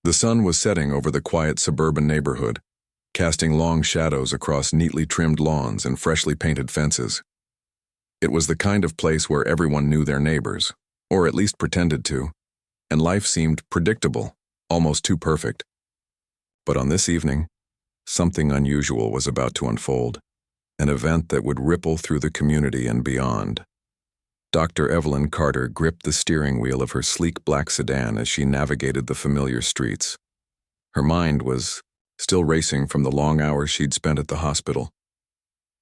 The sun was setting over the quiet suburban neighborhood, casting long shadows across neatly trimmed lawns and freshly painted fences. It was the kind of place where everyone knew their neighbors, or at least pretended to, and life seemed predictable, almost too perfect. But on this evening, something unusual was about to unfold, an event that would ripple through the community and beyond. Dr. Evelyn Carter gripped the steering wheel of her sleek black sedan as she navigated the familiar streets. Her mind was still racing from the long hours she'd spent at the hospital.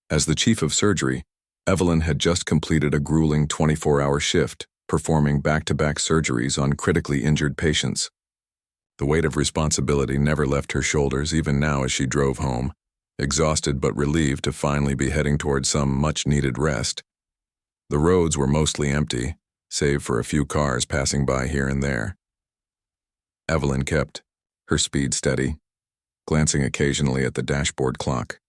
As the chief of surgery, Evelyn had just completed a grueling 24-hour shift, performing back-to-back surgeries on critically injured patients. The weight of responsibility never left her shoulders even now as she drove home, exhausted but relieved to finally be heading toward some much-needed rest. The roads were mostly empty, save for a few cars passing by here and there. Evelyn kept her speed steady, glancing occasionally at the dashboard clock.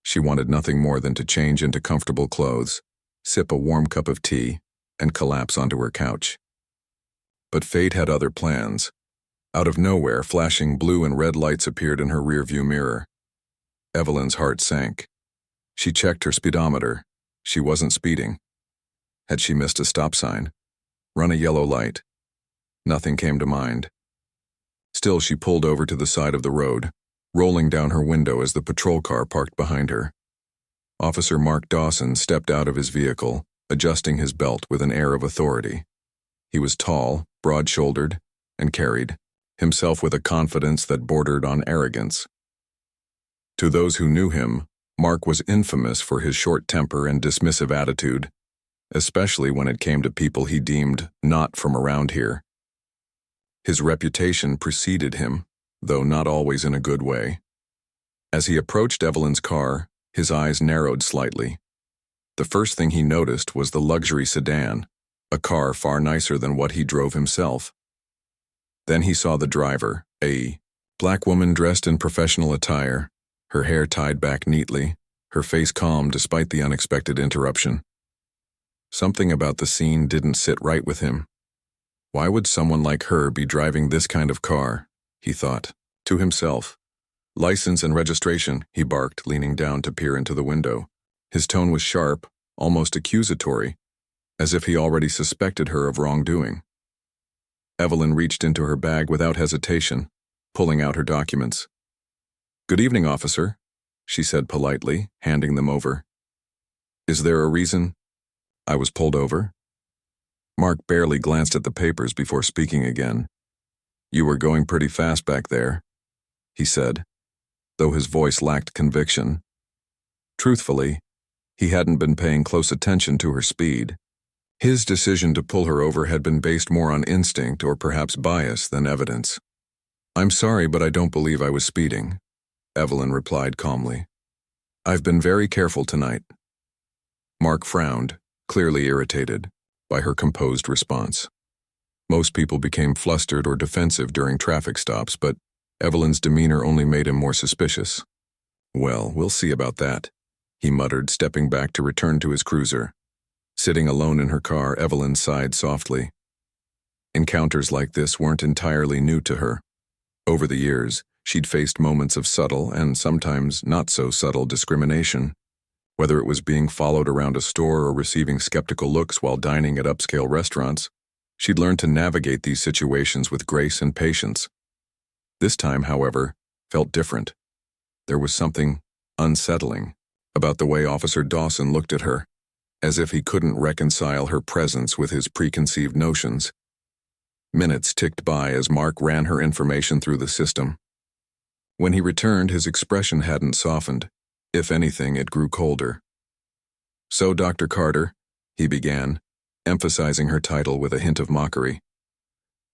She wanted nothing more than to change into comfortable clothes, sip a warm cup of tea, and collapse onto her couch. But fate had other plans. Out of nowhere, flashing blue and red lights appeared in her rearview mirror. Evelyn's heart sank. She checked her speedometer. She wasn't speeding. Had she missed a stop sign? Run a yellow light? Nothing came to mind. Still, she pulled over to the side of the road, rolling down her window as the patrol car parked behind her. Officer Mark Dawson stepped out of his vehicle, adjusting his belt with an air of authority. He was tall, broad-shouldered, and carried himself with a confidence that bordered on arrogance. To those who knew him, Mark was infamous for his short temper and dismissive attitude, especially when it came to people he deemed not from around here. His reputation preceded him, though not always in a good way. As he approached Evelyn's car, his eyes narrowed slightly. The first thing he noticed was the luxury sedan, a car far nicer than what he drove himself. Then he saw the driver, a black woman dressed in professional attire, her hair tied back neatly, her face calm despite the unexpected interruption. Something about the scene didn't sit right with him. Why would someone like her be driving this kind of car? He thought, to himself. License and registration, he barked, leaning down to peer into the window. His tone was sharp, almost accusatory, as if he already suspected her of wrongdoing. Evelyn reached into her bag without hesitation, pulling out her documents. "Good evening, officer," she said politely, handing them over. "Is there a reason I was pulled over?" Mark barely glanced at the papers before speaking again. "You were going pretty fast back there," he said, though his voice lacked conviction. Truthfully, he hadn't been paying close attention to her speed. His decision to pull her over had been based more on instinct or perhaps bias than evidence. "I'm sorry, but I don't believe I was speeding," Evelyn replied calmly. "I've been very careful tonight." Mark frowned, clearly irritated by her composed response. Most people became flustered or defensive during traffic stops, but Evelyn's demeanor only made him more suspicious. "Well, we'll see about that," he muttered, stepping back to return to his cruiser. Sitting alone in her car, Evelyn sighed softly. Encounters like this weren't entirely new to her. Over the years, she'd faced moments of subtle and sometimes not so subtle discrimination. Whether it was being followed around a store or receiving skeptical looks while dining at upscale restaurants, she'd learned to navigate these situations with grace and patience. This time, however, felt different. There was something unsettling about the way Officer Dawson looked at her, as if he couldn't reconcile her presence with his preconceived notions. Minutes ticked by as Mark ran her information through the system. When he returned, his expression hadn't softened. If anything, it grew colder. "So, Dr. Carter," he began, emphasizing her title with a hint of mockery.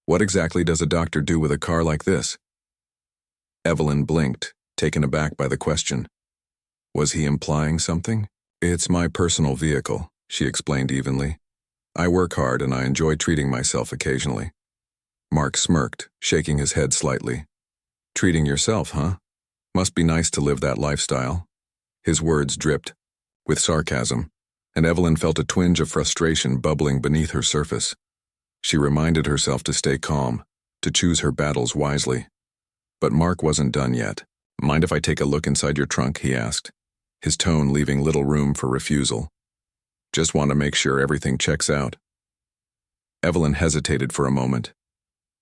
"What exactly does a doctor do with a car like this?" Evelyn blinked, taken aback by the question. Was he implying something? "It's my personal vehicle," she explained evenly. "I work hard and I enjoy treating myself occasionally." Mark smirked, shaking his head slightly. "Treating yourself, huh? Must be nice to live that lifestyle." His words dripped with sarcasm, and Evelyn felt a twinge of frustration bubbling beneath her surface. She reminded herself to stay calm, to choose her battles wisely. But Mark wasn't done yet. "Mind if I take a look inside your trunk?" he asked, his tone leaving little room for refusal. "Just want to make sure everything checks out." Evelyn hesitated for a moment.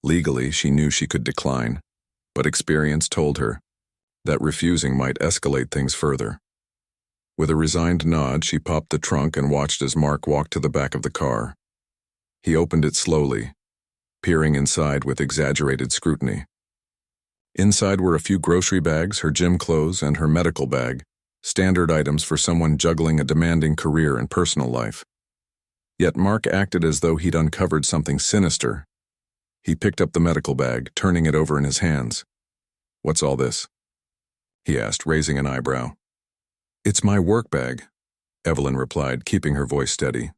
Legally, she knew she could decline, but experience told her that refusing might escalate things further. With a resigned nod, she popped the trunk and watched as Mark walked to the back of the car. He opened it slowly, peering inside with exaggerated scrutiny. Inside were a few grocery bags, her gym clothes, and her medical bag, standard items for someone juggling a demanding career and personal life. Yet Mark acted as though he'd uncovered something sinister. He picked up the medical bag, turning it over in his hands. "What's all this?" he asked, raising an eyebrow. "It's my work bag," Evelyn replied, keeping her voice steady.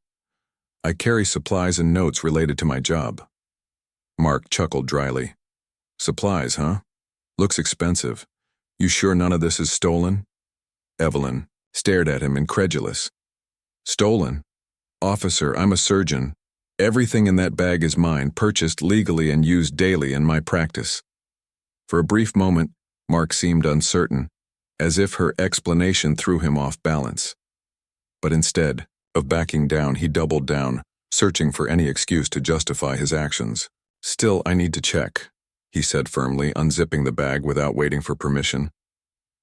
"I carry supplies and notes related to my job." Mark chuckled dryly. "Supplies, huh? Looks expensive. You sure none of this is stolen?" Evelyn stared at him, incredulous. "Stolen? Officer, I'm a surgeon. Everything in that bag is mine, purchased legally and used daily in my practice." For a brief moment, Mark seemed uncertain, as if her explanation threw him off balance. But instead of backing down, he doubled down, searching for any excuse to justify his actions. "Still, I need to check," he said firmly, unzipping the bag without waiting for permission.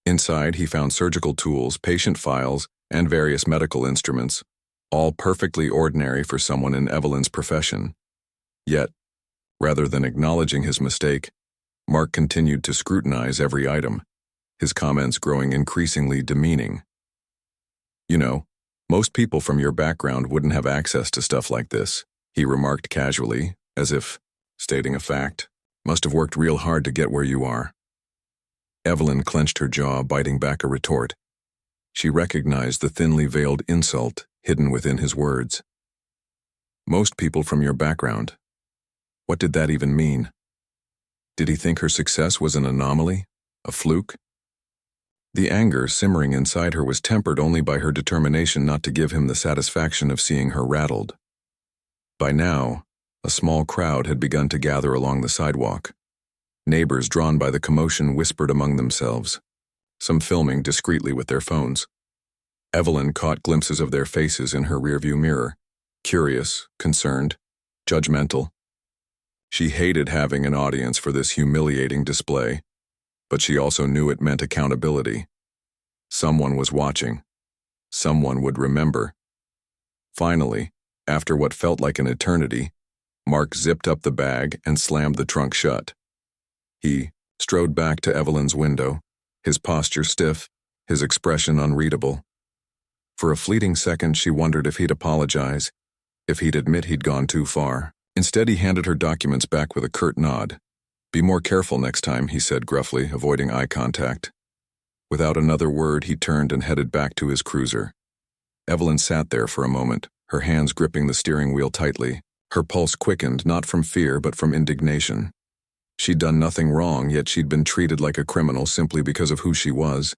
Inside, he found surgical tools, patient files, and various medical instruments, all perfectly ordinary for someone in Evelyn's profession. Yet, rather than acknowledging his mistake, Mark continued to scrutinize every item, his comments growing increasingly demeaning. "You know, most people from your background wouldn't have access to stuff like this," he remarked casually, as if stating a fact. "Must have worked real hard to get where you are." Evelyn clenched her jaw, biting back a retort. She recognized the thinly veiled insult hidden within his words. "Most people from your background." What did that even mean? Did he think her success was an anomaly? A fluke? The anger simmering inside her was tempered only by her determination not to give him the satisfaction of seeing her rattled. By now, a small crowd had begun to gather along the sidewalk. Neighbors drawn by the commotion whispered among themselves, some filming discreetly with their phones. Evelyn caught glimpses of their faces in her rearview mirror, curious, concerned, judgmental. She hated having an audience for this humiliating display, but she also knew it meant accountability. Someone was watching. Someone would remember. Finally, after what felt like an eternity, Mark zipped up the bag and slammed the trunk shut. He strode back to Evelyn's window, his posture stiff, his expression unreadable. For a fleeting second, she wondered if he'd apologize, if he'd admit he'd gone too far. Instead, he handed her documents back with a curt nod. "Be more careful next time," he said gruffly, avoiding eye contact. Without another word, he turned and headed back to his cruiser. Evelyn sat there for a moment, her hands gripping the steering wheel tightly. Her pulse quickened, not from fear but from indignation. She'd done nothing wrong, yet she'd been treated like a criminal simply because of who she was.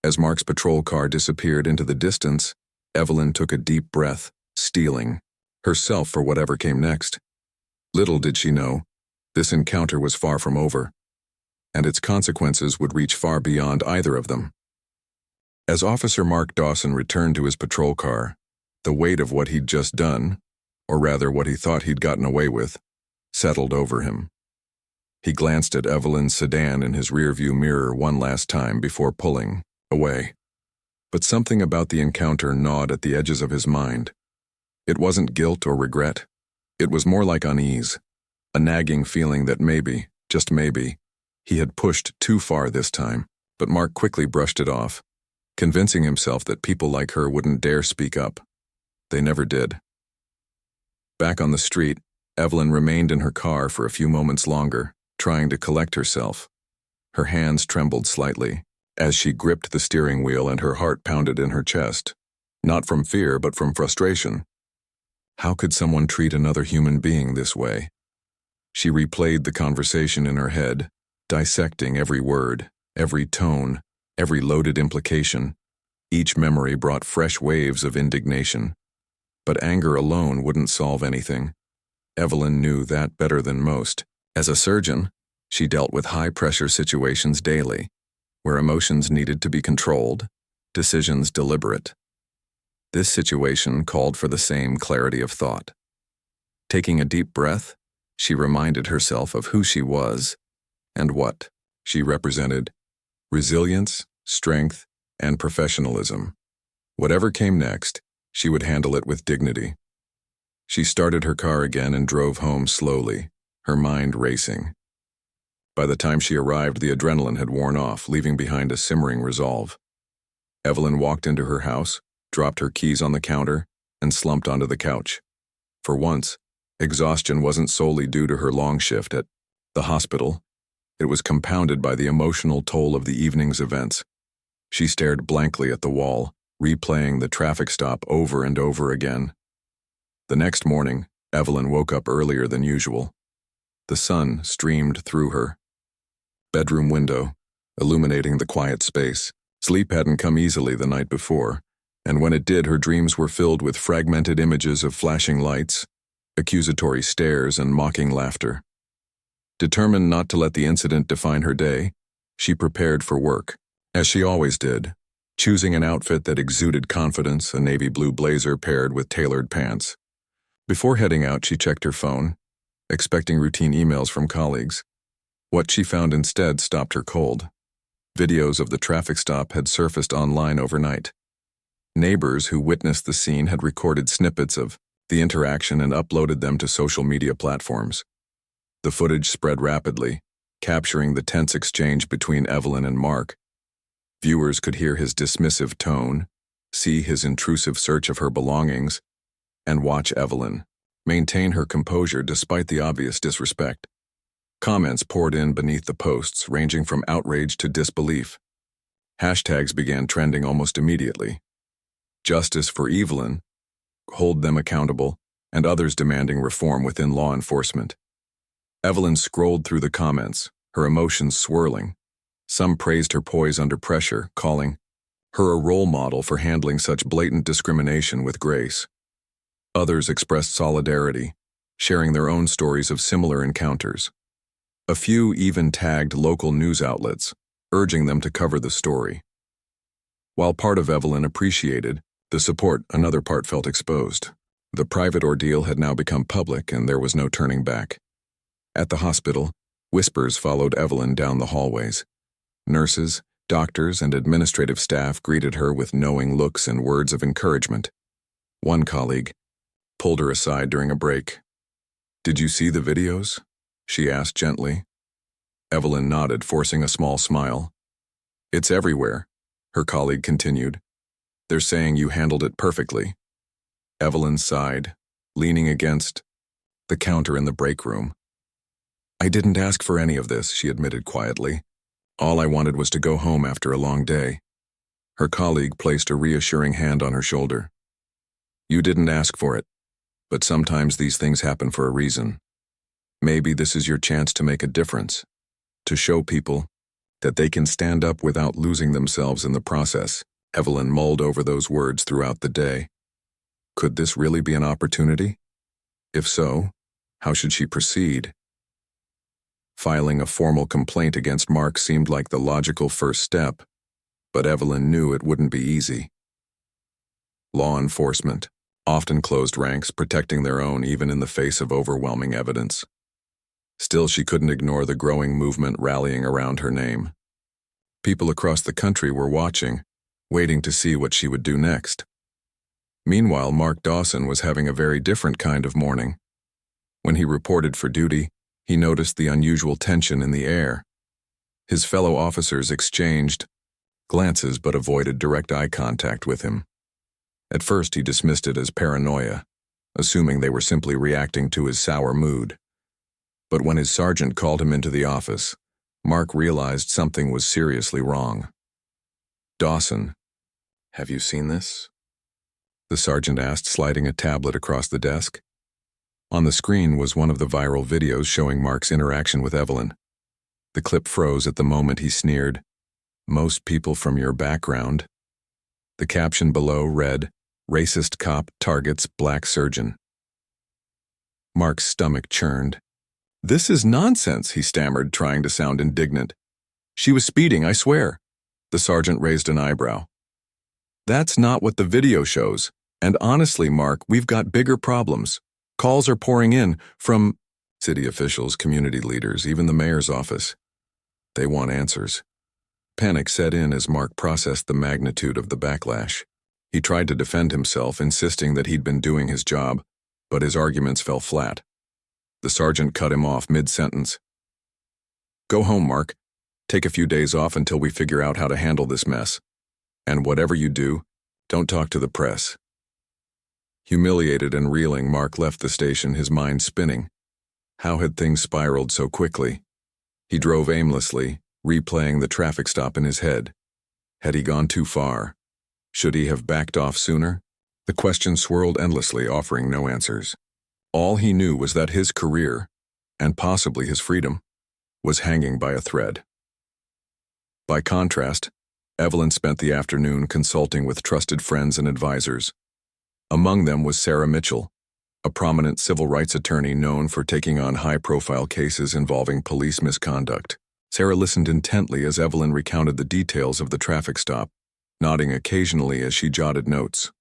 As Mark's patrol car disappeared into the distance, Evelyn took a deep breath, steeling herself for whatever came next. Little did she know, this encounter was far from over, and its consequences would reach far beyond either of them. As Officer Mark Dawson returned to his patrol car, the weight of what he'd just done, or rather what he thought he'd gotten away with, settled over him. He glanced at Evelyn's sedan in his rearview mirror one last time before pulling away. But something about the encounter gnawed at the edges of his mind. It wasn't guilt or regret. It was more like unease, a nagging feeling that maybe, just maybe, he had pushed too far this time. But Mark quickly brushed it off, convincing himself that people like her wouldn't dare speak up. They never did. Back on the street, Evelyn remained in her car for a few moments longer, trying to collect herself. Her hands trembled slightly as she gripped the steering wheel, and her heart pounded in her chest, not from fear but from frustration. How could someone treat another human being this way? She replayed the conversation in her head, dissecting every word, every tone, every loaded implication. Each memory brought fresh waves of indignation. But anger alone wouldn't solve anything. Evelyn knew that better than most. As a surgeon, she dealt with high-pressure situations daily, where emotions needed to be controlled, decisions deliberate. This situation called for the same clarity of thought. Taking a deep breath, she reminded herself of who she was and what she represented: resilience, strength, and professionalism. Whatever came next, she would handle it with dignity. She started her car again and drove home slowly, her mind racing. By the time she arrived, the adrenaline had worn off, leaving behind a simmering resolve. Evelyn walked into her house, dropped her keys on the counter, and slumped onto the couch. For once, exhaustion wasn't solely due to her long shift at the hospital. It was compounded by the emotional toll of the evening's events. She stared blankly at the wall, replaying the traffic stop over and over again. The next morning, Evelyn woke up earlier than usual. The sun streamed through her bedroom window, illuminating the quiet space. Sleep hadn't come easily the night before, and when it did, her dreams were filled with fragmented images of flashing lights, accusatory stares, and mocking laughter. Determined not to let the incident define her day, she prepared for work, as she always did, choosing an outfit that exuded confidence, a navy blue blazer paired with tailored pants. Before heading out, she checked her phone, expecting routine emails from colleagues. What she found instead stopped her cold. Videos of the traffic stop had surfaced online overnight. Neighbors who witnessed the scene had recorded snippets of the interaction and uploaded them to social media platforms. The footage spread rapidly, capturing the tense exchange between Evelyn and Mark. Viewers could hear his dismissive tone, see his intrusive search of her belongings, and watch Evelyn maintain her composure despite the obvious disrespect. Comments poured in beneath the posts, ranging from outrage to disbelief. Hashtags began trending almost immediately. Justice for Evelyn, hold them accountable, and others demanding reform within law enforcement. Evelyn scrolled through the comments, her emotions swirling. Some praised her poise under pressure, calling her a role model for handling such blatant discrimination with grace. Others expressed solidarity, sharing their own stories of similar encounters. A few even tagged local news outlets, urging them to cover the story. While part of Evelyn appreciated the support, another part felt exposed. The private ordeal had now become public, and there was no turning back. At the hospital, whispers followed Evelyn down the hallways. Nurses, doctors, and administrative staff greeted her with knowing looks and words of encouragement. One colleague pulled her aside during a break. "Did you see the videos?" she asked gently. Evelyn nodded, forcing a small smile. "It's everywhere," her colleague continued. "They're saying you handled it perfectly." Evelyn sighed, leaning against the counter in the break room. "I didn't ask for any of this," she admitted quietly. "All I wanted was to go home after a long day." Her colleague placed a reassuring hand on her shoulder. "You didn't ask for it, but sometimes these things happen for a reason. Maybe this is your chance to make a difference, to show people that they can stand up without losing themselves in the process." Evelyn mulled over those words throughout the day. Could this really be an opportunity? If so, how should she proceed? Filing a formal complaint against Mark seemed like the logical first step, but Evelyn knew it wouldn't be easy. Law enforcement often closed ranks, protecting their own even in the face of overwhelming evidence. Still, she couldn't ignore the growing movement rallying around her name. People across the country were watching, waiting to see what she would do next. Meanwhile, Mark Dawson was having a very different kind of morning. When he reported for duty, he noticed the unusual tension in the air. His fellow officers exchanged glances but avoided direct eye contact with him. At first, he dismissed it as paranoia, assuming they were simply reacting to his sour mood. But when his sergeant called him into the office, Mark realized something was seriously wrong. "Dawson, have you seen this?" the sergeant asked, sliding a tablet across the desk. On the screen was one of the viral videos showing Mark's interaction with Evelyn. The clip froze at the moment he sneered, "Most people from your background." The caption below read, "Racist cop targets black surgeon." Mark's stomach churned. "This is nonsense," he stammered, trying to sound indignant. "She was speeding, I swear." The sergeant raised an eyebrow. "That's not what the video shows. And honestly, Mark, we've got bigger problems. Calls are pouring in from city officials, community leaders, even the mayor's office. They want answers." Panic set in as Mark processed the magnitude of the backlash. He tried to defend himself, insisting that he'd been doing his job, but his arguments fell flat. The sergeant cut him off mid-sentence. "Go home, Mark. Take a few days off until we figure out how to handle this mess. And whatever you do, don't talk to the press." Humiliated and reeling, Mark left the station, his mind spinning. How had things spiraled so quickly? He drove aimlessly, replaying the traffic stop in his head. Had he gone too far? Should he have backed off sooner? The question swirled endlessly, offering no answers. All he knew was that his career, and possibly his freedom, was hanging by a thread. By contrast, Evelyn spent the afternoon consulting with trusted friends and advisors. Among them was Sarah Mitchell, a prominent civil rights attorney known for taking on high-profile cases involving police misconduct. Sarah listened intently as Evelyn recounted the details of the traffic stop, nodding occasionally as she jotted notes.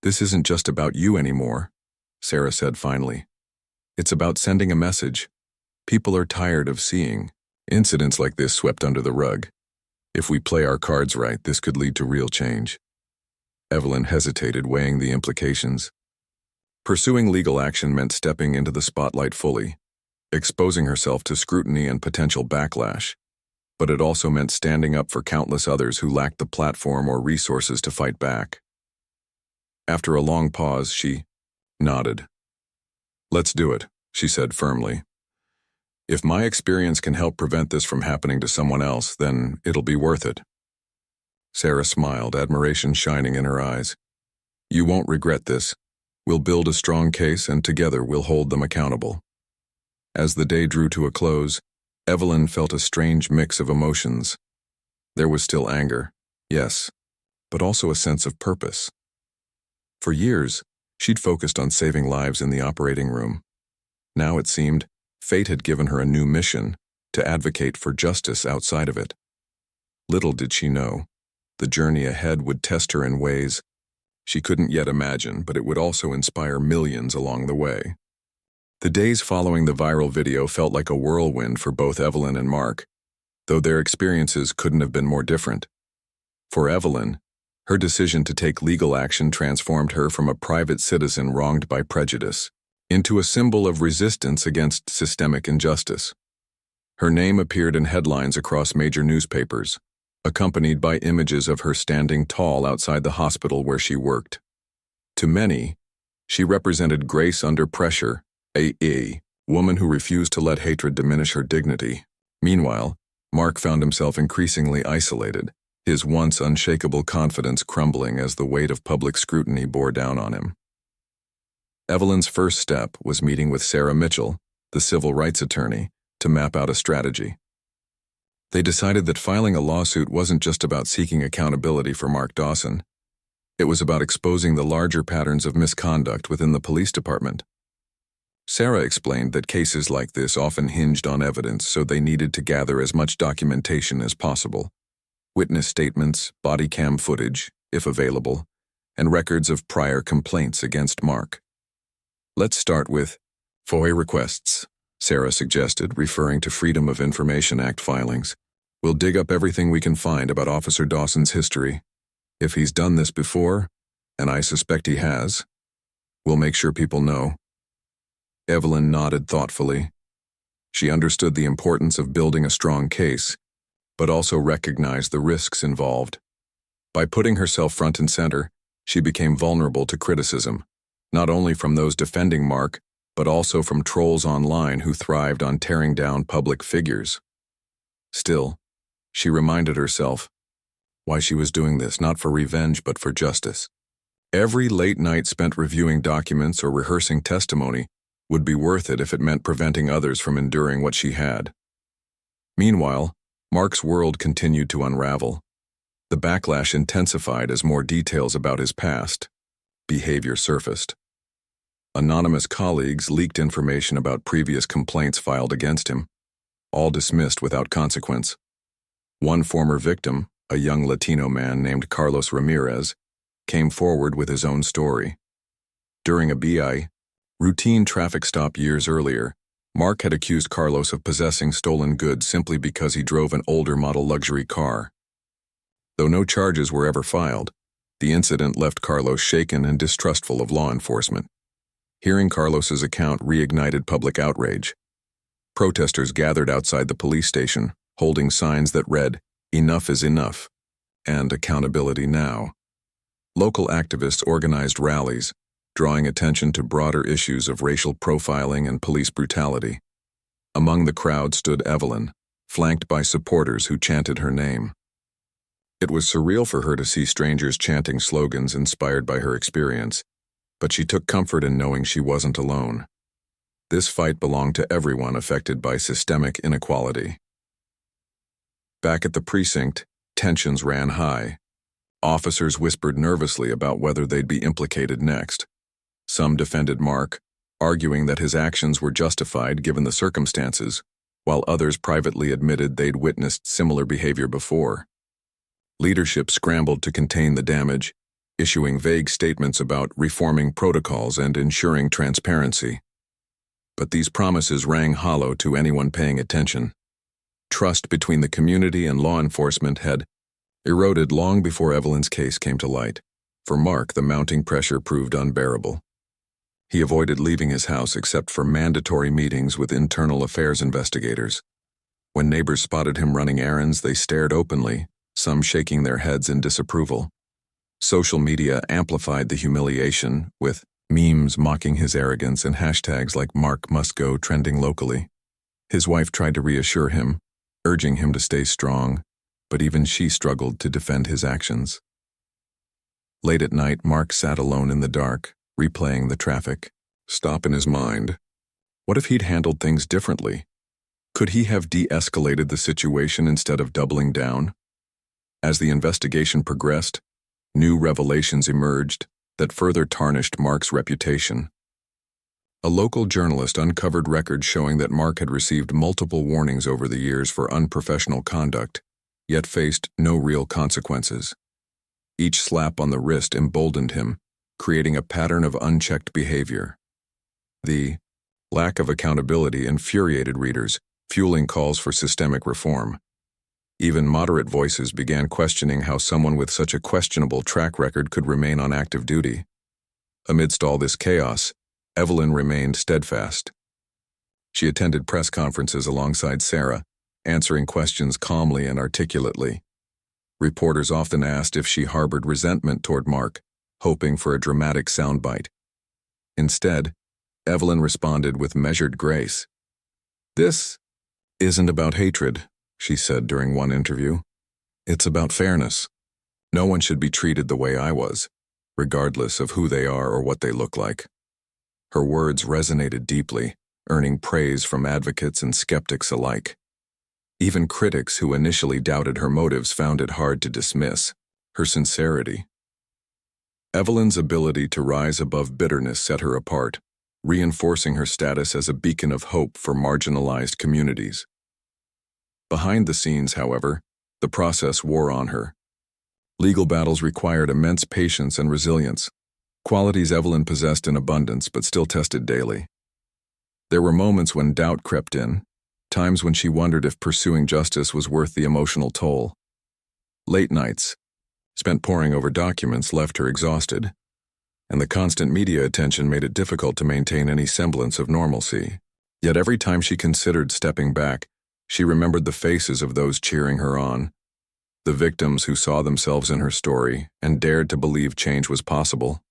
"This isn't just about you anymore," Sarah said finally. "It's about sending a message. People are tired of seeing incidents like this swept under the rug. If we play our cards right, this could lead to real change." Evelyn hesitated, weighing the implications. Pursuing legal action meant stepping into the spotlight fully, exposing herself to scrutiny and potential backlash, but it also meant standing up for countless others who lacked the platform or resources to fight back. After a long pause, she nodded. "Let's do it," she said firmly. "If my experience can help prevent this from happening to someone else, then it'll be worth it." Sarah smiled, admiration shining in her eyes. "You won't regret this. We'll build a strong case, and together we'll hold them accountable." As the day drew to a close, Evelyn felt a strange mix of emotions. There was still anger, yes, but also a sense of purpose. For years, she'd focused on saving lives in the operating room. Now it seemed fate had given her a new mission, to advocate for justice outside of it. Little did she know, the journey ahead would test her in ways she couldn't yet imagine, but it would also inspire millions along the way. The days following the viral video felt like a whirlwind for both Evelyn and Mark, though their experiences couldn't have been more different. For Evelyn, her decision to take legal action transformed her from a private citizen wronged by prejudice into a symbol of resistance against systemic injustice. Her name appeared in headlines across major newspapers, accompanied by images of her standing tall outside the hospital where she worked. To many, she represented grace under pressure, a woman who refused to let hatred diminish her dignity. Meanwhile, Mark found himself increasingly isolated, his once unshakable confidence crumbling as the weight of public scrutiny bore down on him. Evelyn's first step was meeting with Sarah Mitchell, the civil rights attorney, to map out a strategy. They decided that filing a lawsuit wasn't just about seeking accountability for Mark Dawson. It was about exposing the larger patterns of misconduct within the police department. Sarah explained that cases like this often hinged on evidence, so they needed to gather as much documentation as possible. Witness statements, body cam footage, if available, and records of prior complaints against Mark. "Let's start with FOIA requests," Sarah suggested, referring to Freedom of Information Act filings. "We'll dig up everything we can find about Officer Dawson's history. If he's done this before, and I suspect he has, we'll make sure people know." Evelyn nodded thoughtfully. She understood the importance of building a strong case, but also recognized the risks involved. By putting herself front and center, she became vulnerable to criticism, not only from those defending Mark, but also from trolls online who thrived on tearing down public figures. Still, she reminded herself why she was doing this, not for revenge but for justice. Every late night spent reviewing documents or rehearsing testimony would be worth it if it meant preventing others from enduring what she had. Meanwhile, Mark's world continued to unravel. The backlash intensified as more details about his past behavior surfaced. Anonymous colleagues leaked information about previous complaints filed against him, all dismissed without consequence. One former victim, a young Latino man named Carlos Ramirez, came forward with his own story. During a routine traffic stop years earlier, Mark had accused Carlos of possessing stolen goods simply because he drove an older model luxury car. Though no charges were ever filed, the incident left Carlos shaken and distrustful of law enforcement. Hearing Carlos's account reignited public outrage. Protesters gathered outside the police station, holding signs that read, "Enough is enough," and "Accountability now." Local activists organized rallies, drawing attention to broader issues of racial profiling and police brutality. Among the crowd stood Evelyn, flanked by supporters who chanted her name. It was surreal for her to see strangers chanting slogans inspired by her experience, but she took comfort in knowing she wasn't alone. This fight belonged to everyone affected by systemic inequality. Back at the precinct, tensions ran high. Officers whispered nervously about whether they'd be implicated next. Some defended Mark, arguing that his actions were justified given the circumstances, while others privately admitted they'd witnessed similar behavior before. Leadership scrambled to contain the damage, issuing vague statements about reforming protocols and ensuring transparency. But these promises rang hollow to anyone paying attention. Trust between the community and law enforcement had eroded long before Evelyn's case came to light. For Mark, the mounting pressure proved unbearable. He avoided leaving his house except for mandatory meetings with internal affairs investigators. When neighbors spotted him running errands, they stared openly, some shaking their heads in disapproval. Social media amplified the humiliation, with memes mocking his arrogance and hashtags like "Mark must go" trending locally. His wife tried to reassure him, urging him to stay strong, but even she struggled to defend his actions. Late at night, Mark sat alone in the dark, replaying the traffic stop in his mind. What if he'd handled things differently? Could he have de-escalated the situation instead of doubling down? As the investigation progressed, new revelations emerged that further tarnished Mark's reputation. A local journalist uncovered records showing that Mark had received multiple warnings over the years for unprofessional conduct, yet faced no real consequences. Each slap on the wrist emboldened him, creating a pattern of unchecked behavior. The lack of accountability infuriated readers, fueling calls for systemic reform. Even moderate voices began questioning how someone with such a questionable track record could remain on active duty. Amidst all this chaos, Evelyn remained steadfast. She attended press conferences alongside Sarah, answering questions calmly and articulately. Reporters often asked if she harbored resentment toward Mark, hoping for a dramatic soundbite. Instead, Evelyn responded with measured grace. "This isn't about hatred," she said during one interview. "It's about fairness. No one should be treated the way I was, regardless of who they are or what they look like." Her words resonated deeply, earning praise from advocates and skeptics alike. Even critics who initially doubted her motives found it hard to dismiss her sincerity. Evelyn's ability to rise above bitterness set her apart, reinforcing her status as a beacon of hope for marginalized communities. Behind the scenes, however, the process wore on her. Legal battles required immense patience and resilience, qualities Evelyn possessed in abundance but still tested daily. There were moments when doubt crept in, times when she wondered if pursuing justice was worth the emotional toll. Late nights, spent poring over documents, left her exhausted, and the constant media attention made it difficult to maintain any semblance of normalcy. Yet every time she considered stepping back, she remembered the faces of those cheering her on, the victims who saw themselves in her story and dared to believe change was possible.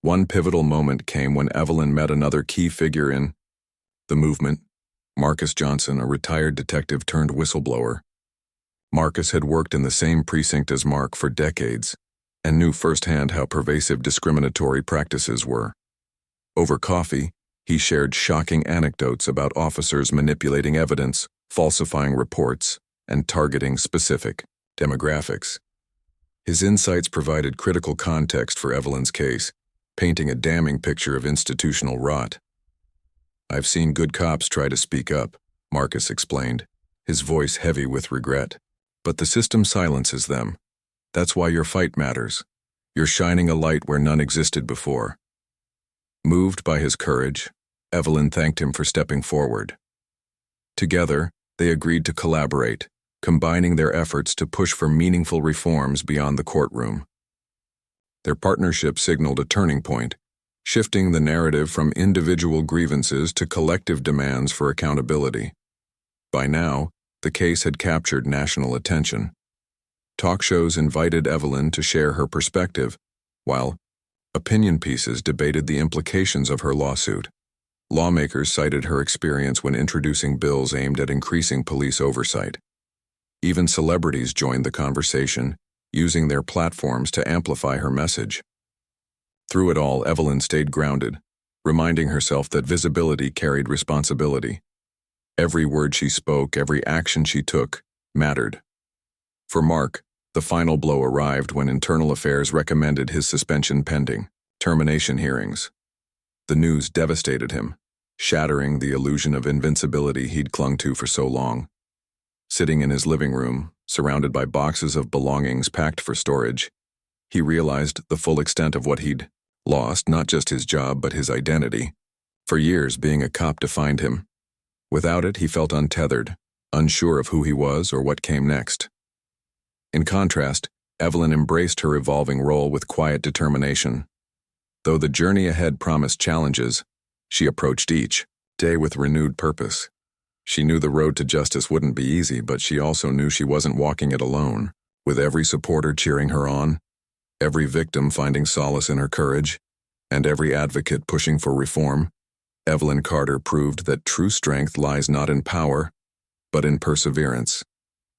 One pivotal moment came when Evelyn met another key figure in the movement, Marcus Johnson, a retired detective turned whistleblower. Marcus had worked in the same precinct as Mark for decades and knew firsthand how pervasive discriminatory practices were. Over coffee, he shared shocking anecdotes about officers manipulating evidence, falsifying reports, and targeting specific demographics. His insights provided critical context for Evelyn's case, painting a damning picture of institutional rot. "I've seen good cops try to speak up," Marcus explained, his voice heavy with regret. "But the system silences them. That's why your fight matters. You're shining a light where none existed before." Moved by his courage, Evelyn thanked him for stepping forward. Together, they agreed to collaborate, combining their efforts to push for meaningful reforms beyond the courtroom. Their partnership signaled a turning point, shifting the narrative from individual grievances to collective demands for accountability. By now, the case had captured national attention. Talk shows invited Evelyn to share her perspective, while opinion pieces debated the implications of her lawsuit. Lawmakers cited her experience when introducing bills aimed at increasing police oversight. Even celebrities joined the conversation, using their platforms to amplify her message. Through it all, Evelyn stayed grounded, reminding herself that visibility carried responsibility. Every word she spoke, every action she took, mattered. For Mark, the final blow arrived when Internal Affairs recommended his suspension pending termination hearings. The news devastated him, shattering the illusion of invincibility he'd clung to for so long. Sitting in his living room, surrounded by boxes of belongings packed for storage, he realized the full extent of what he'd lost, not just his job but his identity. For years, being a cop defined him. Without it, he felt untethered, unsure of who he was or what came next. In contrast, Evelyn embraced her evolving role with quiet determination. Though the journey ahead promised challenges, she approached each day with renewed purpose. She knew the road to justice wouldn't be easy, but she also knew she wasn't walking it alone. With every supporter cheering her on, every victim finding solace in her courage, and every advocate pushing for reform, Evelyn Carter proved that true strength lies not in power, but in perseverance.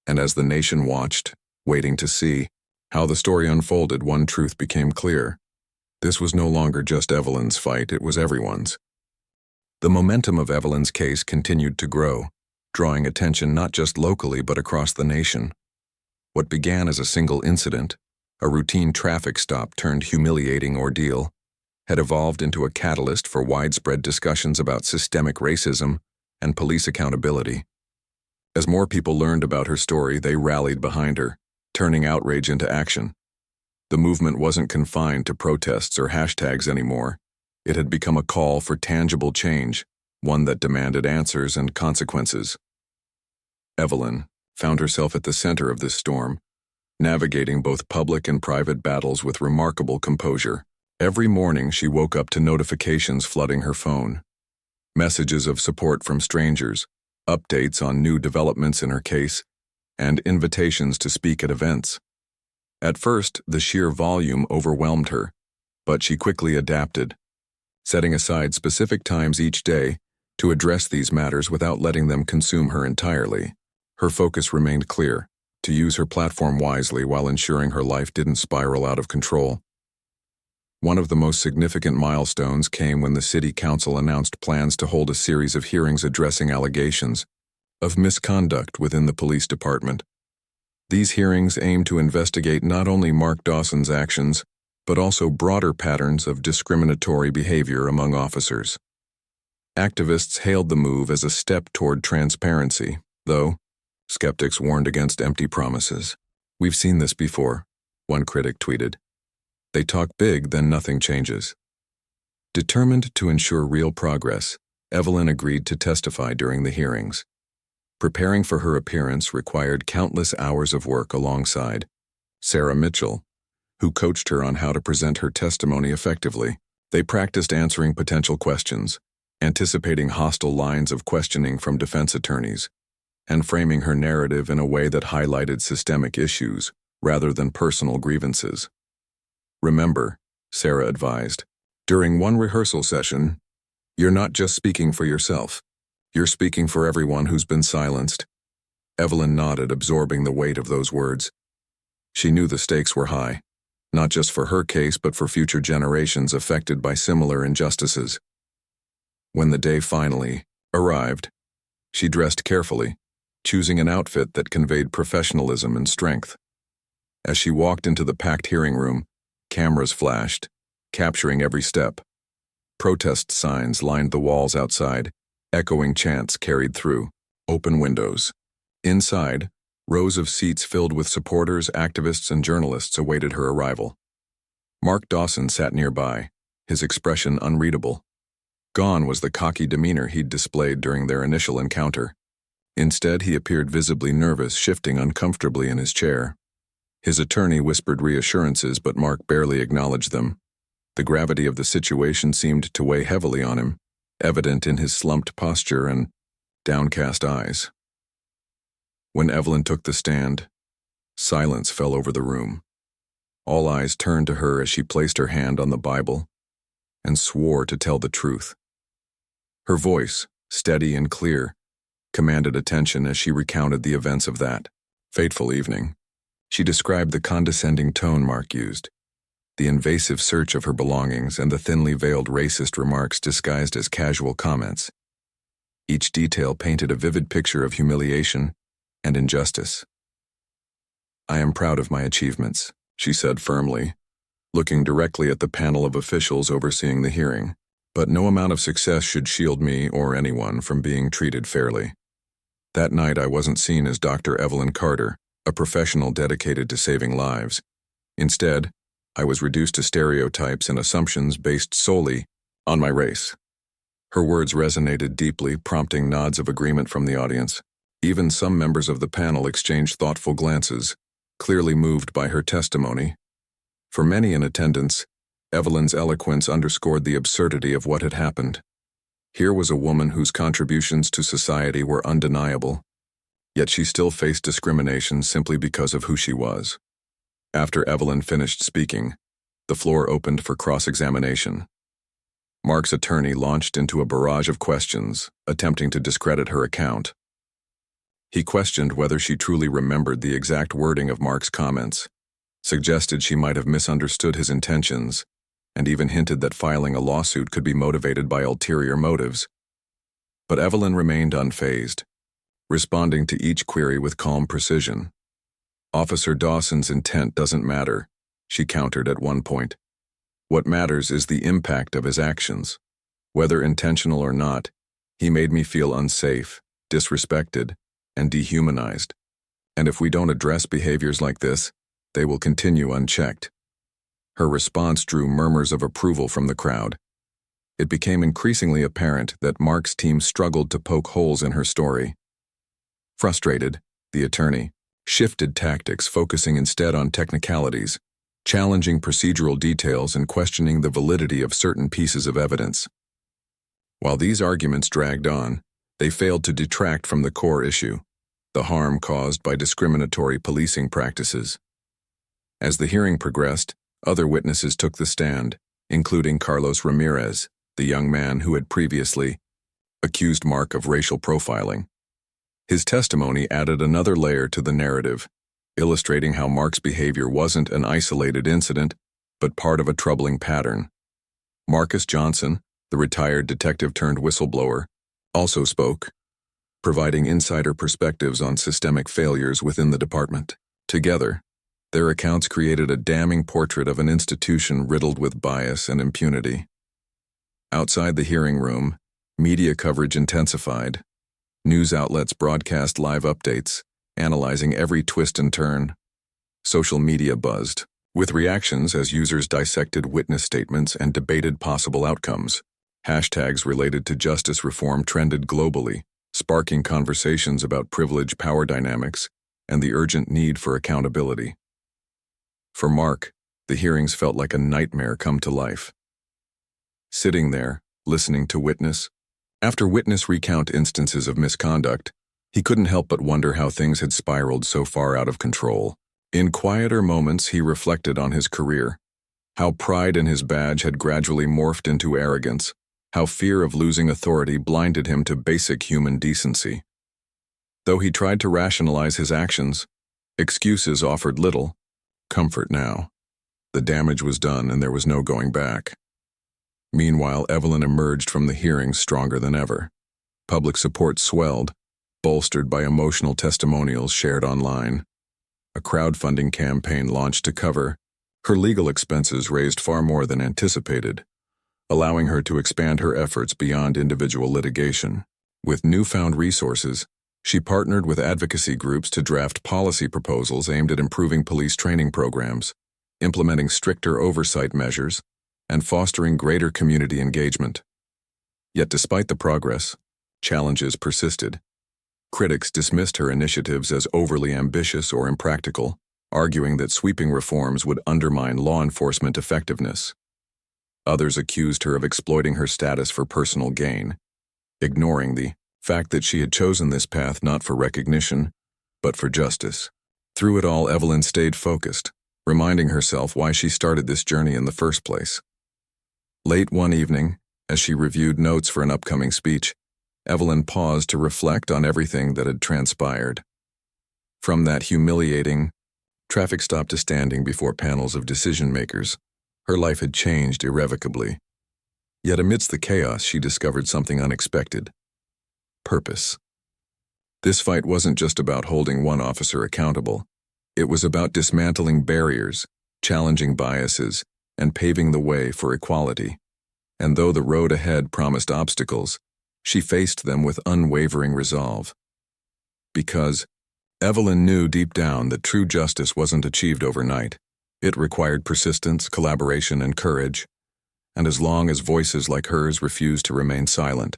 And as the nation watched, waiting to see how the story unfolded, one truth became clear. This was no longer just Evelyn's fight, it was everyone's. The momentum of Evelyn's case continued to grow, drawing attention not just locally but across the nation. What began as a single incident, a routine traffic stop turned humiliating ordeal, had evolved into a catalyst for widespread discussions about systemic racism and police accountability. As more people learned about her story, they rallied behind her, turning outrage into action. The movement wasn't confined to protests or hashtags anymore. It had become a call for tangible change, one that demanded answers and consequences. Evelyn found herself at the center of this storm, navigating both public and private battles with remarkable composure. Every morning she woke up to notifications flooding her phone. Messages of support from strangers, updates on new developments in her case, and invitations to speak at events. At first, the sheer volume overwhelmed her, but she quickly adapted, setting aside specific times each day to address these matters without letting them consume her entirely. Her focus remained clear: to use her platform wisely while ensuring her life didn't spiral out of control. One of the most significant milestones came when the City Council announced plans to hold a series of hearings addressing allegations of misconduct within the police department. These hearings aim to investigate not only Mark Dawson's actions, but also broader patterns of discriminatory behavior among officers. Activists hailed the move as a step toward transparency, though skeptics warned against empty promises. "We've seen this before," one critic tweeted. "They talk big, then nothing changes." Determined to ensure real progress, Evelyn agreed to testify during the hearings. Preparing for her appearance required countless hours of work alongside Sarah Mitchell, who coached her on how to present her testimony effectively. They practiced answering potential questions, anticipating hostile lines of questioning from defense attorneys, and framing her narrative in a way that highlighted systemic issues rather than personal grievances. "Remember," Sarah advised, "during one rehearsal session, you're not just speaking for yourself. You're speaking for everyone who's been silenced." Evelyn nodded, absorbing the weight of those words. She knew the stakes were high, not just for her case but for future generations affected by similar injustices. When the day finally arrived, she dressed carefully, choosing an outfit that conveyed professionalism and strength. As she walked into the packed hearing room, cameras flashed, capturing every step. Protest signs lined the walls outside, echoing chants carried through open windows. Inside, rows of seats filled with supporters, activists, and journalists awaited her arrival. Mark Dawson sat nearby, his expression unreadable. Gone was the cocky demeanor he'd displayed during their initial encounter. Instead, he appeared visibly nervous, shifting uncomfortably in his chair. His attorney whispered reassurances, but Mark barely acknowledged them. The gravity of the situation seemed to weigh heavily on him, evident in his slumped posture and downcast eyes. When Evelyn took the stand, silence fell over the room. All eyes turned to her as she placed her hand on the Bible and swore to tell the truth. Her voice, steady and clear, commanded attention as she recounted the events of that fateful evening. She described the condescending tone Mark used, the invasive search of her belongings, and the thinly veiled racist remarks disguised as casual comments. Each detail painted a vivid picture of humiliation and injustice. "I am proud of my achievements," she said firmly, looking directly at the panel of officials overseeing the hearing. "But no amount of success should shield me or anyone from being treated fairly. That night I wasn't seen as Dr. Evelyn Carter, a professional dedicated to saving lives. Instead, I was reduced to stereotypes and assumptions based solely on my race." Her words resonated deeply, prompting nods of agreement from the audience. Even some members of the panel exchanged thoughtful glances, clearly moved by her testimony. For many in attendance, Evelyn's eloquence underscored the absurdity of what had happened. Here was a woman whose contributions to society were undeniable, yet she still faced discrimination simply because of who she was. After Evelyn finished speaking, the floor opened for cross-examination. Mark's attorney launched into a barrage of questions, attempting to discredit her account. He questioned whether she truly remembered the exact wording of Mark's comments, suggested she might have misunderstood his intentions, and even hinted that filing a lawsuit could be motivated by ulterior motives. But Evelyn remained unfazed, responding to each query with calm precision. "Officer Dawson's intent doesn't matter," she countered at one point. "What matters is the impact of his actions. Whether intentional or not, he made me feel unsafe, disrespected, and dehumanized. And if we don't address behaviors like this, they will continue unchecked." Her response drew murmurs of approval from the crowd. It became increasingly apparent that Mark's team struggled to poke holes in her story. Frustrated, the attorney shifted tactics, focusing instead on technicalities, challenging procedural details and questioning the validity of certain pieces of evidence. While these arguments dragged on, they failed to detract from the core issue, the harm caused by discriminatory policing practices. As the hearing progressed, other witnesses took the stand, including Carlos Ramirez, the young man who had previously accused Mark of racial profiling. His testimony added another layer to the narrative, illustrating how Mark's behavior wasn't an isolated incident, but part of a troubling pattern. Marcus Johnson, the retired detective turned whistleblower, also spoke, providing insider perspectives on systemic failures within the department. Together, their accounts created a damning portrait of an institution riddled with bias and impunity. Outside the hearing room, media coverage intensified. News outlets broadcast live updates, analyzing every twist and turn. Social media buzzed, with reactions as users dissected witness statements and debated possible outcomes. Hashtags related to justice reform trended globally, sparking conversations about privilege, power dynamics, and the urgent need for accountability. For Mark, the hearings felt like a nightmare come to life. Sitting there, listening to witness after witness recount instances of misconduct, he couldn't help but wonder how things had spiraled so far out of control. In quieter moments, he reflected on his career, how pride in his badge had gradually morphed into arrogance, how fear of losing authority blinded him to basic human decency. Though he tried to rationalize his actions, excuses offered little comfort now. The damage was done and there was no going back. Meanwhile, Evelyn emerged from the hearings stronger than ever. Public support swelled, bolstered by emotional testimonials shared online. A crowdfunding campaign launched to cover Her legal expenses raised far more than anticipated, allowing her to expand her efforts beyond individual litigation. With newfound resources, she partnered with advocacy groups to draft policy proposals aimed at improving police training programs, implementing stricter oversight measures, and fostering greater community engagement. Yet despite the progress, challenges persisted. Critics dismissed her initiatives as overly ambitious or impractical, arguing that sweeping reforms would undermine law enforcement effectiveness. Others accused her of exploiting her status for personal gain, ignoring the fact that she had chosen this path not for recognition, but for justice. Through it all, Evelyn stayed focused, reminding herself why she started this journey in the first place. Late one evening, as she reviewed notes for an upcoming speech, Evelyn paused to reflect on everything that had transpired. From that humiliating traffic stop to standing before panels of decision-makers, her life had changed irrevocably. Yet amidst the chaos, she discovered something unexpected: purpose. This fight wasn't just about holding one officer accountable. It was about dismantling barriers, challenging biases, and paving the way for equality. And though the road ahead promised obstacles, she faced them with unwavering resolve. Because Evelyn knew deep down that true justice wasn't achieved overnight. It required persistence, collaboration, and courage. And as long as voices like hers refused to remain silent,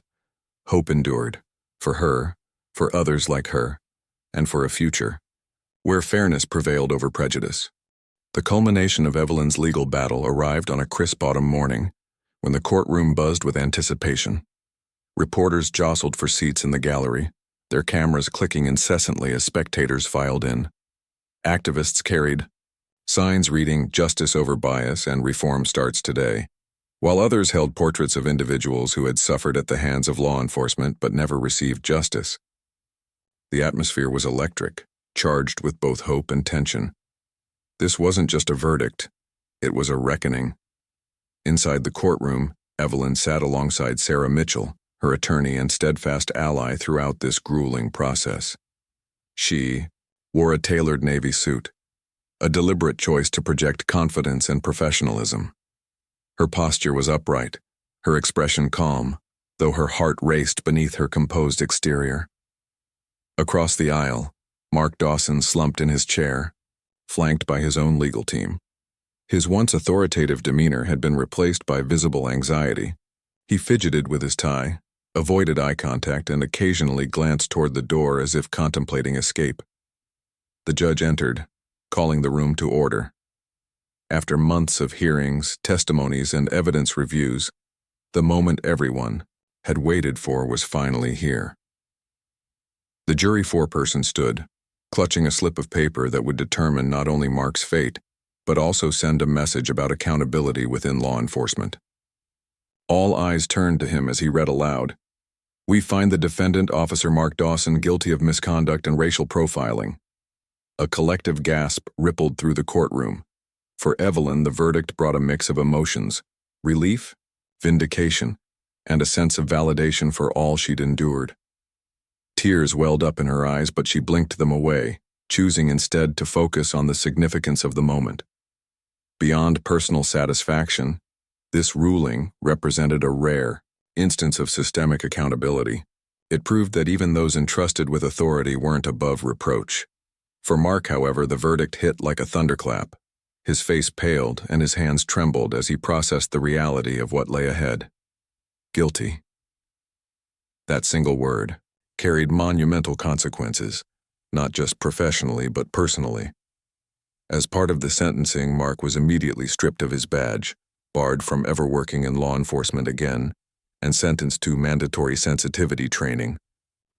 hope endured, for her, for others like her, and for a future where fairness prevailed over prejudice. The culmination of Evelyn's legal battle arrived on a crisp autumn morning, when the courtroom buzzed with anticipation. Reporters jostled for seats in the gallery, their cameras clicking incessantly as spectators filed in. Activists carried signs reading "Justice over bias" and "Reform starts today," while others held portraits of individuals who had suffered at the hands of law enforcement but never received justice. The atmosphere was electric, charged with both hope and tension. This wasn't just a verdict, it was a reckoning. Inside the courtroom, Evelyn sat alongside Sarah Mitchell, her attorney and steadfast ally throughout this grueling process. She wore a tailored navy suit, a deliberate choice to project confidence and professionalism. Her posture was upright, her expression calm, though her heart raced beneath her composed exterior. Across the aisle, Mark Dawson slumped in his chair, flanked by his own legal team. His once authoritative demeanor had been replaced by visible anxiety. He fidgeted with his tie, avoided eye contact, and occasionally glanced toward the door as if contemplating escape. The judge entered, calling the room to order. After months of hearings, testimonies, and evidence reviews, the moment everyone had waited for was finally here. The jury foreperson stood, clutching a slip of paper that would determine not only Mark's fate, but also send a message about accountability within law enforcement. All eyes turned to him as he read aloud, "We find the defendant, Officer Mark Dawson, guilty of misconduct and racial profiling." A collective gasp rippled through the courtroom. For Evelyn, the verdict brought a mix of emotions: relief, vindication, and a sense of validation for all she'd endured. Tears welled up in her eyes, but she blinked them away, choosing instead to focus on the significance of the moment. Beyond personal satisfaction, this ruling represented a rare instance of systemic accountability. It proved that even those entrusted with authority weren't above reproach. For Mark, however, the verdict hit like a thunderclap. His face paled and his hands trembled as he processed the reality of what lay ahead. Guilty. That single word carried monumental consequences, not just professionally but personally. As part of the sentencing, Mark was immediately stripped of his badge, barred from ever working in law enforcement again, and sentenced to mandatory sensitivity training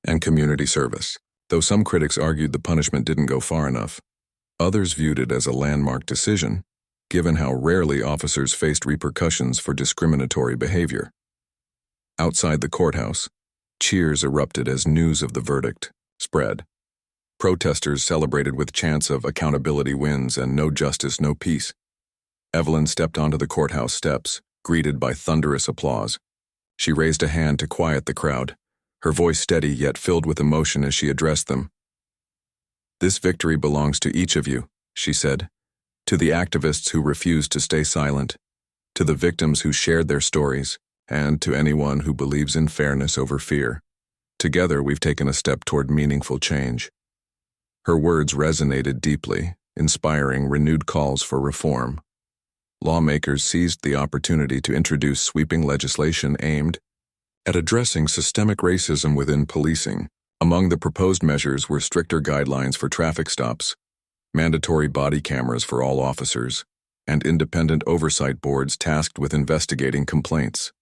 and community service. Though some critics argued the punishment didn't go far enough, others viewed it as a landmark decision, given how rarely officers faced repercussions for discriminatory behavior. Outside the courthouse, cheers erupted as news of the verdict spread. Protesters celebrated with chants of "accountability wins" and "no justice, no peace." Evelyn stepped onto the courthouse steps, greeted by thunderous applause. She raised a hand to quiet the crowd, her voice steady yet filled with emotion as she addressed them. "This victory belongs to each of you," she said. To the activists who refused to stay silent, to the victims who shared their stories, and to anyone who believes in fairness over fear. Together, we've taken a step toward meaningful change. Her words resonated deeply, inspiring renewed calls for reform. Lawmakers seized the opportunity to introduce sweeping legislation aimed at addressing systemic racism within policing. Among the proposed measures were stricter guidelines for traffic stops, mandatory body cameras for all officers, and independent oversight boards tasked with investigating complaints.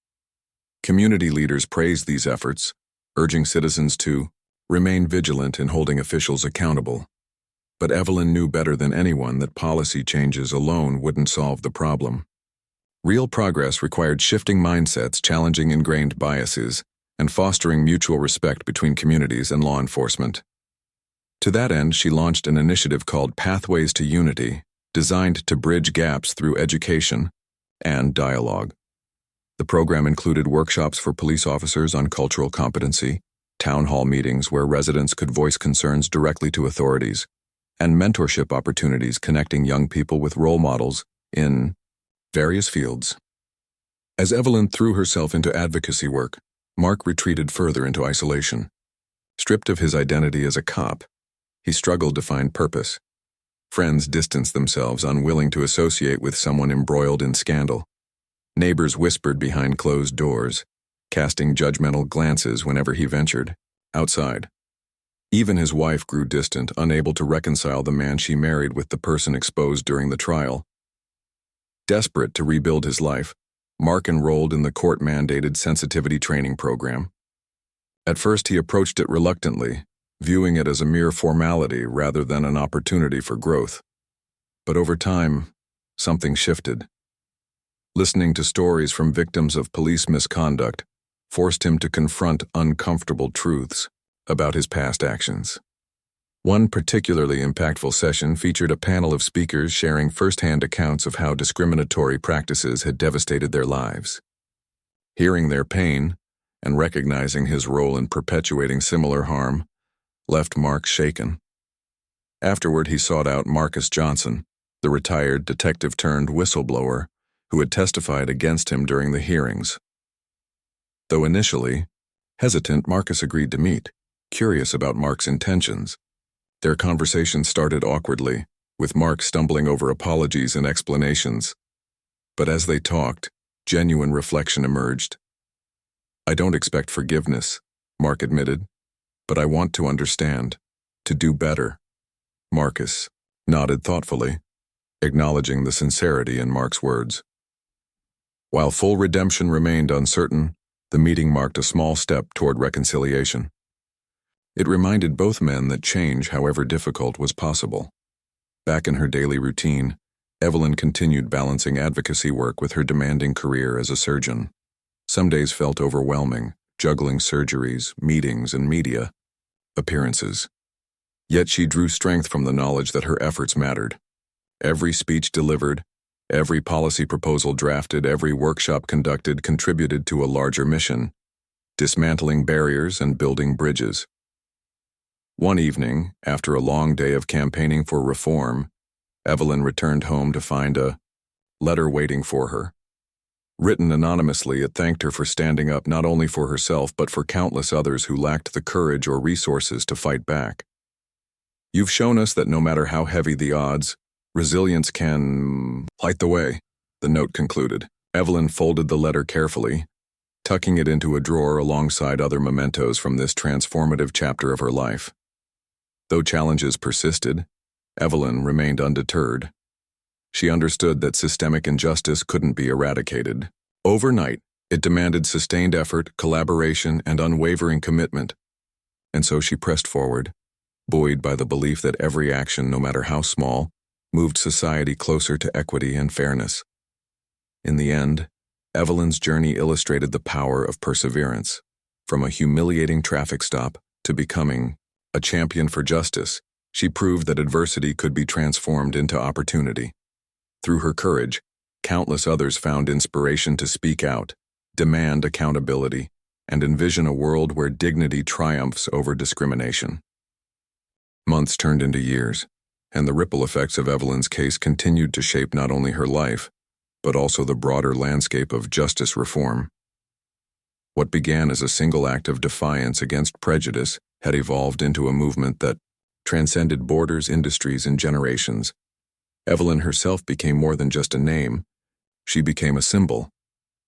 Community leaders praised these efforts, urging citizens to remain vigilant in holding officials accountable. But Evelyn knew better than anyone that policy changes alone wouldn't solve the problem. Real progress required shifting mindsets, challenging ingrained biases, and fostering mutual respect between communities and law enforcement. To that end, she launched an initiative called Pathways to Unity, designed to bridge gaps through education and dialogue. The program included workshops for police officers on cultural competency, town hall meetings where residents could voice concerns directly to authorities, and mentorship opportunities connecting young people with role models in various fields. As Evelyn threw herself into advocacy work, Mark retreated further into isolation. Stripped of his identity as a cop, he struggled to find purpose. Friends distanced themselves, unwilling to associate with someone embroiled in scandal. Neighbors whispered behind closed doors, casting judgmental glances whenever he ventured outside. Even his wife grew distant, unable to reconcile the man she married with the person exposed during the trial. Desperate to rebuild his life, Mark enrolled in the court-mandated sensitivity training program. At first, he approached it reluctantly, viewing it as a mere formality rather than an opportunity for growth. But over time, something shifted. Listening to stories from victims of police misconduct forced him to confront uncomfortable truths about his past actions. One particularly impactful session featured a panel of speakers sharing firsthand accounts of how discriminatory practices had devastated their lives. Hearing their pain and recognizing his role in perpetuating similar harm left Mark shaken. Afterward, he sought out Marcus Johnson, the retired detective-turned-whistleblower who had testified against him during the hearings. Though initially hesitant, Marcus agreed to meet, curious about Mark's intentions. Their conversation started awkwardly, with Mark stumbling over apologies and explanations. But as they talked, genuine reflection emerged. "I don't expect forgiveness," Mark admitted, "but I want to understand, to do better." Marcus nodded thoughtfully, acknowledging the sincerity in Mark's words. While full redemption remained uncertain, the meeting marked a small step toward reconciliation. It reminded both men that change, however difficult, was possible. Back in her daily routine, Evelyn continued balancing advocacy work with her demanding career as a surgeon. Some days felt overwhelming, juggling surgeries, meetings, and media appearances. Yet she drew strength from the knowledge that her efforts mattered. Every speech delivered, every policy proposal drafted, every workshop conducted contributed to a larger mission, dismantling barriers and building bridges. One evening, after a long day of campaigning for reform, Evelyn returned home to find a letter waiting for her. Written anonymously, it thanked her for standing up not only for herself but for countless others who lacked the courage or resources to fight back. "You've shown us that no matter how heavy the odds, resilience can light the way," the note concluded. Evelyn folded the letter carefully, tucking it into a drawer alongside other mementos from this transformative chapter of her life. Though challenges persisted, Evelyn remained undeterred. She understood that systemic injustice couldn't be eradicated overnight. It demanded sustained effort, collaboration, and unwavering commitment. And so she pressed forward, buoyed by the belief that every action, no matter how small, moved society closer to equity and fairness. In the end, Evelyn's journey illustrated the power of perseverance. From a humiliating traffic stop to becoming a champion for justice, she proved that adversity could be transformed into opportunity. Through her courage, countless others found inspiration to speak out, demand accountability, and envision a world where dignity triumphs over discrimination. Months turned into years, and the ripple effects of Evelyn's case continued to shape not only her life, but also the broader landscape of justice reform. What began as a single act of defiance against prejudice had evolved into a movement that transcended borders, industries, and generations. Evelyn herself became more than just a name. She became a symbol,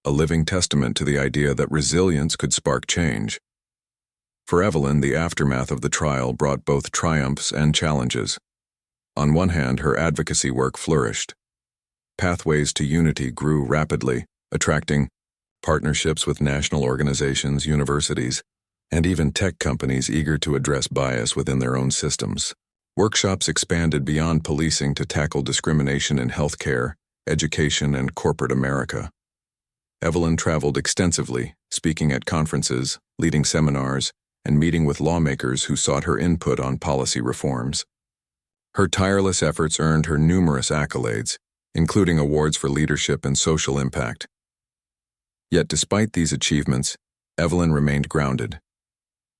a living testament to the idea that resilience could spark change. For Evelyn, the aftermath of the trial brought both triumphs and challenges. On one hand, her advocacy work flourished. Pathways to unity grew rapidly, attracting partnerships with national organizations, universities, and even tech companies eager to address bias within their own systems. Workshops expanded beyond policing to tackle discrimination in healthcare, education, and corporate America. Evelyn traveled extensively, speaking at conferences, leading seminars, and meeting with lawmakers who sought her input on policy reforms. Her tireless efforts earned her numerous accolades, including awards for leadership and social impact. Yet despite these achievements, Evelyn remained grounded.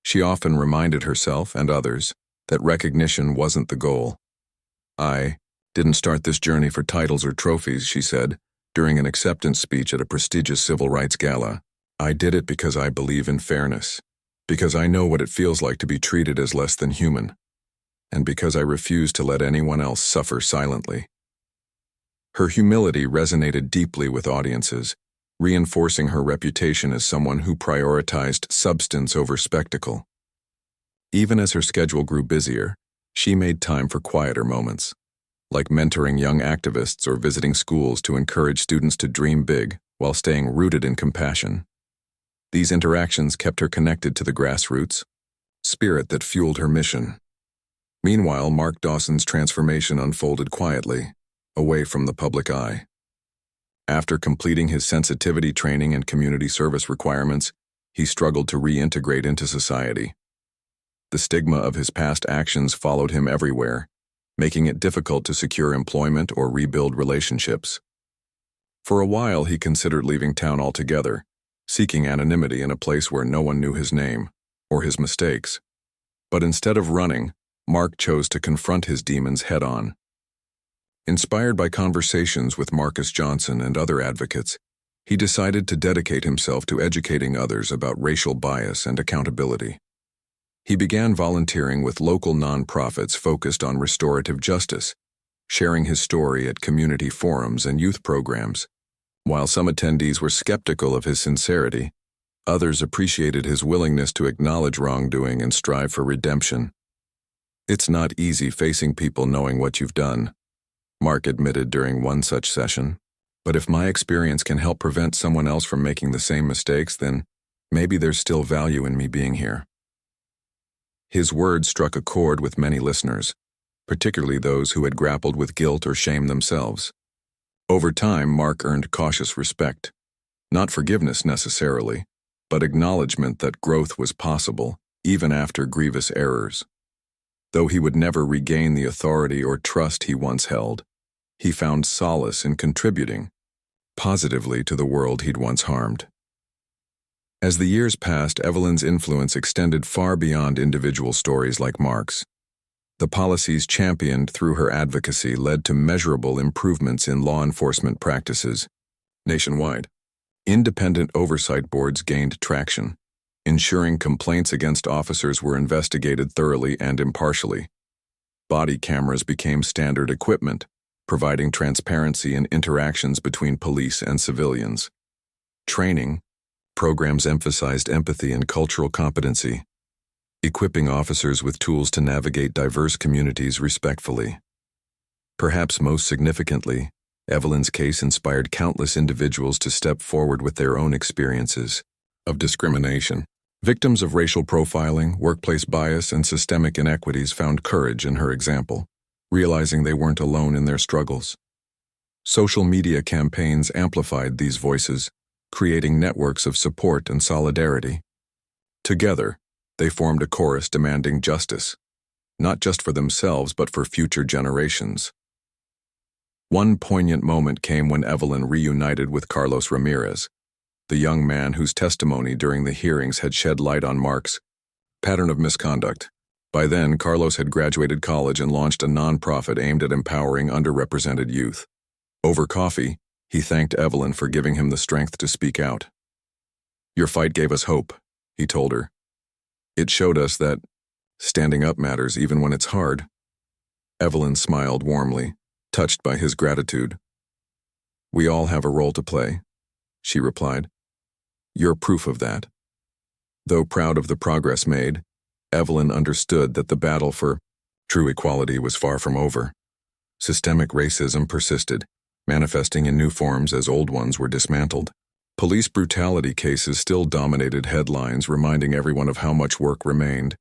She often reminded herself and others that recognition wasn't the goal. "I didn't start this journey for titles or trophies," she said, during an acceptance speech at a prestigious civil rights gala. "I did it because I believe in fairness, because I know what it feels like to be treated as less than human, and because I refuse to let anyone else suffer silently." Her humility resonated deeply with audiences, reinforcing her reputation as someone who prioritized substance over spectacle. Even as her schedule grew busier, she made time for quieter moments, like mentoring young activists or visiting schools to encourage students to dream big while staying rooted in compassion. These interactions kept her connected to the grassroots, spirit that fueled her mission. Meanwhile, Mark Dawson's transformation unfolded quietly, away from the public eye. After completing his sensitivity training and community service requirements, he struggled to reintegrate into society. The stigma of his past actions followed him everywhere, making it difficult to secure employment or rebuild relationships. For a while, he considered leaving town altogether, seeking anonymity in a place where no one knew his name or his mistakes. But instead of running, Mark chose to confront his demons head-on. Inspired by conversations with Marcus Johnson and other advocates, he decided to dedicate himself to educating others about racial bias and accountability. He began volunteering with local nonprofits focused on restorative justice, sharing his story at community forums and youth programs. While some attendees were skeptical of his sincerity, others appreciated his willingness to acknowledge wrongdoing and strive for redemption. "It's not easy facing people knowing what you've done," Mark admitted during one such session. "But if my experience can help prevent someone else from making the same mistakes, then maybe there's still value in me being here." His words struck a chord with many listeners, particularly those who had grappled with guilt or shame themselves. Over time, Mark earned cautious respect. Not forgiveness necessarily, but acknowledgement that growth was possible, even after grievous errors. Though he would never regain the authority or trust he once held, he found solace in contributing positively to the world he'd once harmed. As the years passed, Evelyn's influence extended far beyond individual stories like Mark's. The policies championed through her advocacy led to measurable improvements in law enforcement practices nationwide. Independent oversight boards gained traction, ensuring complaints against officers were investigated thoroughly and impartially. Body cameras became standard equipment, providing transparency in interactions between police and civilians. Training programs emphasized empathy and cultural competency, equipping officers with tools to navigate diverse communities respectfully. Perhaps most significantly, Evelyn's case inspired countless individuals to step forward with their own experiences of discrimination. Victims of racial profiling, workplace bias, and systemic inequities found courage in her example, realizing they weren't alone in their struggles. Social media campaigns amplified these voices, creating networks of support and solidarity. Together, they formed a chorus demanding justice, not just for themselves but for future generations. One poignant moment came when Evelyn reunited with Carlos Ramirez, the young man whose testimony during the hearings had shed light on Mark's pattern of misconduct. By then, Carlos had graduated college and launched a nonprofit aimed at empowering underrepresented youth. Over coffee, he thanked Evelyn for giving him the strength to speak out. "Your fight gave us hope," he told her. "It showed us that standing up matters even when it's hard." Evelyn smiled warmly, touched by his gratitude. "We all have a role to play," she replied. "You're proof of that." Though proud of the progress made, Evelyn understood that the battle for true equality was far from over. Systemic racism persisted, manifesting in new forms as old ones were dismantled. Police brutality cases still dominated headlines, reminding everyone of how much work remained.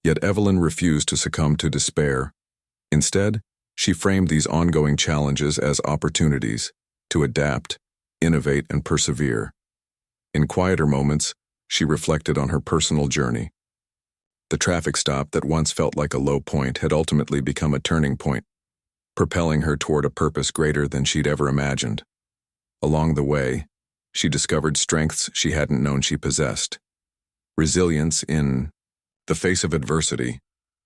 Yet Evelyn refused to succumb to despair. Instead, she framed these ongoing challenges as opportunities to adapt, innovate, and persevere. In quieter moments, she reflected on her personal journey. The traffic stop that once felt like a low point had ultimately become a turning point, propelling her toward a purpose greater than she'd ever imagined. Along the way, she discovered strengths she hadn't known she possessed. Resilience in the face of adversity,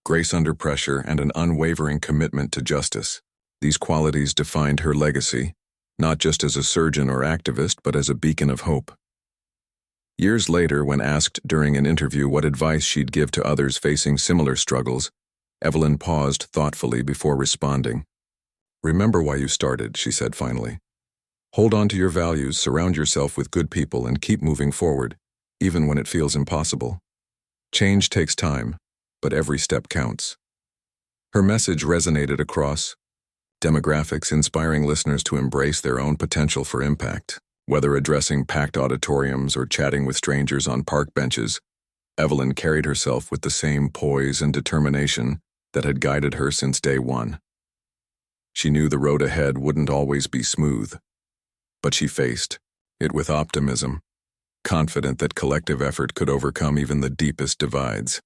grace under pressure, and an unwavering commitment to justice. These qualities defined her legacy, not just as a surgeon or activist, but as a beacon of hope. Years later, when asked during an interview what advice she'd give to others facing similar struggles, Evelyn paused thoughtfully before responding. "Remember why you started," she said finally. "Hold on to your values, surround yourself with good people, and keep moving forward, even when it feels impossible. Change takes time, but every step counts." Her message resonated across demographics, inspiring listeners to embrace their own potential for impact. Whether addressing packed auditoriums or chatting with strangers on park benches, Evelyn carried herself with the same poise and determination that had guided her since day one. She knew the road ahead wouldn't always be smooth, but she faced it with optimism, confident that collective effort could overcome even the deepest divides.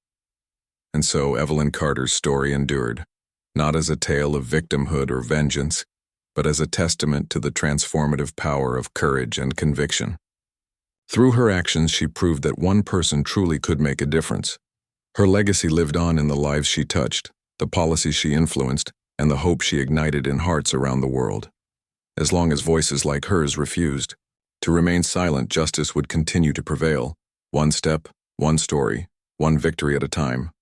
And so Evelyn Carter's story endured, not as a tale of victimhood or vengeance, but as a testament to the transformative power of courage and conviction. Through her actions, she proved that one person truly could make a difference. Her legacy lived on in the lives she touched, the policies she influenced, and the hope she ignited in hearts around the world. As long as voices like hers refused to remain silent, justice would continue to prevail, one step, one story, one victory at a time.